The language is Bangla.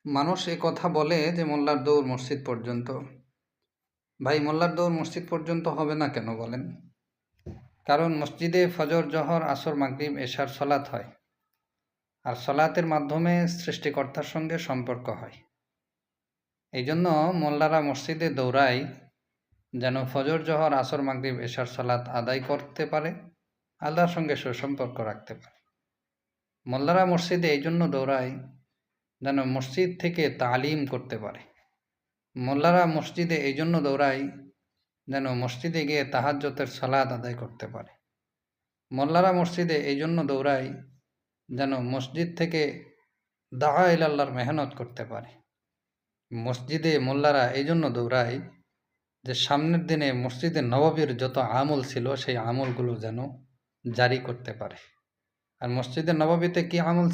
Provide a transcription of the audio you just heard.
মানুষ এ কথা বলে যে মোল্লার দৌড় মসজিদ পর্যন্ত। ভাই, মোল্লার দৌড় মসজিদ পর্যন্ত হবে না কেন বলেন? কারণ মসজিদে ফজর, জহর, আসর, মাগরিব, এশার সলাত হয়, আর সলাতের মাধ্যমে সৃষ্টিকর্তার সঙ্গে সম্পর্ক হয়। এই জন্য মোল্লারা মসজিদে দৌড়ায় যেন ফজর, জহর, আসর, মাগরিব, এশার সলাত আদায় করতে পারে, আল্লাহর সঙ্গে সুসম্পর্ক রাখতে পারে। মোল্লারা মসজিদে এই জন্য দৌড়ায় যেন মসজিদ থেকে তালিম করতে পারে। মোল্লারা মসজিদে এই জন্য দৌড়ায় যেন মসজিদে গিয়ে তাহাজ্জুদের সালাত আদায় করতে পারে। মোল্লারা মসজিদে এই জন্য দৌড়ায় যেন মসজিদ থেকে দাওয়া ইলাল্লাহর মেহনত করতে পারে। মসজিদে মোল্লারা এই জন্য দৌড়ায় যে সামনের দিনে মসজিদে নববীর যত আমল ছিল সেই আমলগুলো যেন জারি করতে পারে। আর মসজিদে নববীতে কি আমল